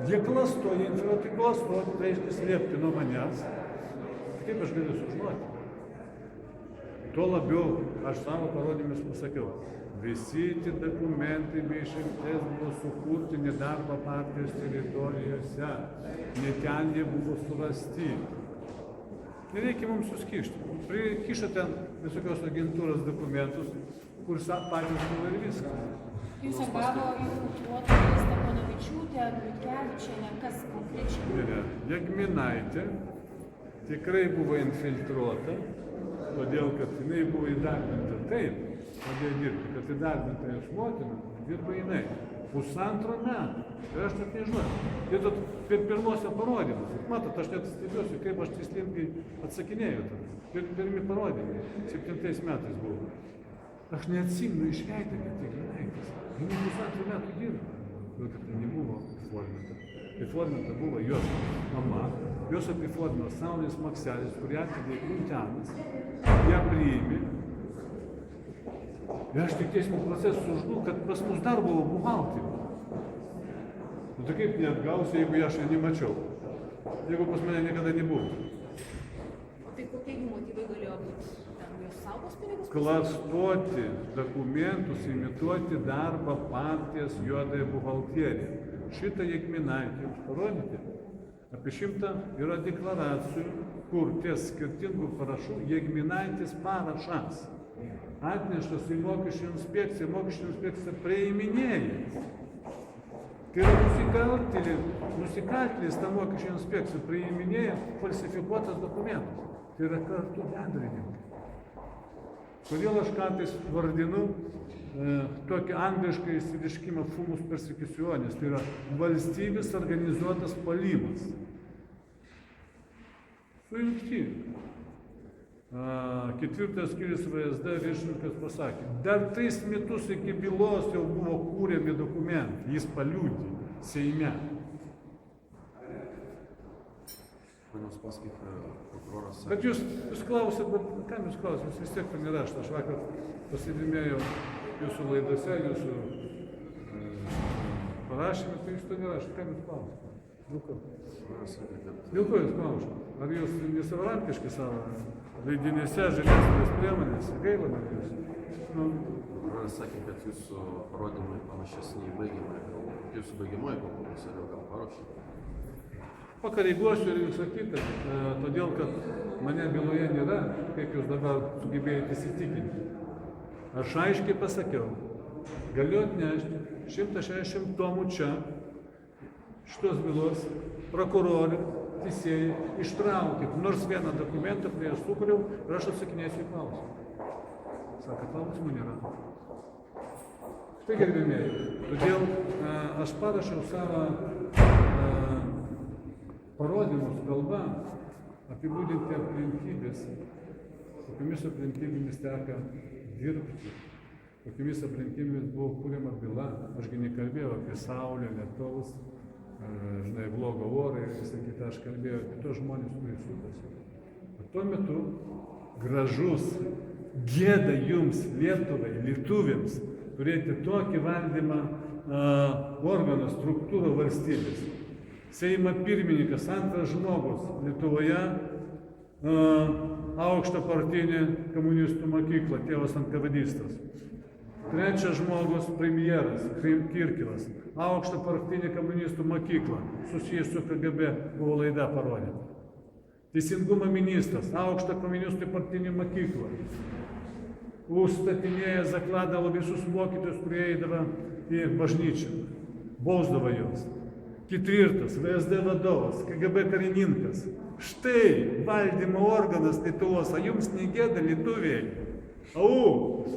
Jie klastoja, tai klastoti, reiškia slėpti nuo manęs. Kaip aš galiu sužinoti? Tuo labiau aš savo parodymus pasakiau. Visi tie dokumentai be išimties buvo sukurti nedarbo partijos teritorijose, ne ten jie buvo surasti. Nereikia mums suskišti. Prikišo ten visokios agentūros dokumentus, kur patys buvo ir viskas. Jūs gavo infiltruotojai Steponavičiūtė, Liutkevičienė, kas konkrečiai? Jagminaitė tikrai buvo infiltruota, todėl kad jinai buvo įdarbinta taip, pradėjo dirbti, kad įdarbinta iš motina, dirba jinai. 1,5 metų. Ir aš net nežinau. Tai per pirmosios parodymus. Matot, aš net stebiuosi, kaip aš tikslingai atsakinėjau tada. Pirmi parodymai. 7 metais buvo. Aš neatsimenu iš veido, kad tai Ginaitis. Jinai 1,5 metų dirba. Bet kad tai nebuvo apiforminta. Apiforminta buvo jos mama. Jos apiformino Saulės Makselis, kurį atvedė Kuntenas. Ją priėmė. Ir aš tik teismo procesų sužinau, kad pas mus dar buvo buhalterių. Nu tai kaip neatgausiu, jeigu aš ją nemačiau? Jeigu pas mane niekada nebuvo. Tai kokie motyvai galėjo būti? Ten jos saugos pinigus? Klastoti dokumentus, imituoti darbą partijas juodąją buhalteriją. Šitą Jagminaitį jums parodyti. Apie 100 yra deklaracijų, kur ties skirtingų parašų Jagminaitis parašas atneštas į mokesčių inspekciją priiminėja. Tai yra nusikaltėlis tą mokesčių inspekciją priiminėja falsifikuotas dokumentas. Tai yra kartu bendrininkai. Kodėl aš kartais vardinu tokį anglišką išsireiškimą fumus persecutionis, tai yra valstybės organizuotas puolimas. Sujungti. 4 skyrius VSD viršininkas pasakė, dar 3 metus iki bylos jau buvo kūrėmi dokumentai, jis paliudė Seime. Panas Paskait, prokuroras. Bet jūs klausėt, bet kam jūs klausėt, jūs vis tiek to nerašta. Aš vakar pasidėmėjau jūsų laidose, jūsų parašymė, tai jūs to nerašta. Kam jūs klausėt? Dėl ko jūs klausėt? Ar jūs nesavarankiški savo leidinėse, žiniasklaidos priemonėse? Gaila man jūs. Prokuroras sakė, kad jūsų parodymai panašesni į baigiamąją. Jūsų baigiamoji kalbos, ar jau gal paruošė? Pakoreguosiu ir visą kitą, todėl, kad mane byloje nėra, kaip jūs dabar sugebėjote įsitikinti. Aš aiškiai pasakiau, galiu atnešti 160 tomų čia, šitos bylos, prokurorė, teisėjai, ištraukit nors vieną dokumentą, kurį aš sukūriau, ir aš atsakinėsiu į klausimą. Sako, klausimų nėra. Štai gerbėmėjai, todėl aš parašiau savo parodymus kalba apibūdinti aplinkybės, kokiamis aplinkybėmis teka dirbti, kokiamis aplinkybėmis buvo kūriama byla. Ašgi nekalbėjau apie saulę, lietaus, blogo orą ir visą kitą, aš kalbėjau apie tos žmonės, kurie supasi. Tuo metu gražus gėda jums, Lietuvai, lietuviams, turėti tokį valdymą organą, struktūrą valstybės. Seimo pirmininkas, antras žmogus Lietuvoje, aukšto partinė komunistų mokykla, tėvas NKVDistas. Trečias žmogus, premjeras, Kirkilas, aukšto partinė komunistų mokykla, susijęs su KGB, buvo laida parodyta. Teisingumo ministras, aukšto komunistų partinė mokykla, užstatinėja, zakladavo visus mokytojus, kurie eidavo į bažnyčią, bausdavo juos. Ketvirtas, VSD vadovas, KGB karininkas. Štai valdymo organas Lietuvos, a jums negėda lietuviai. Au!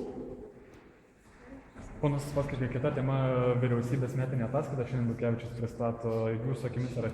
Ponas Paskaitai, kita tema vyriausybės metinė ataskaita, šiandien Liutkevičius pristato, jūsų akimis ar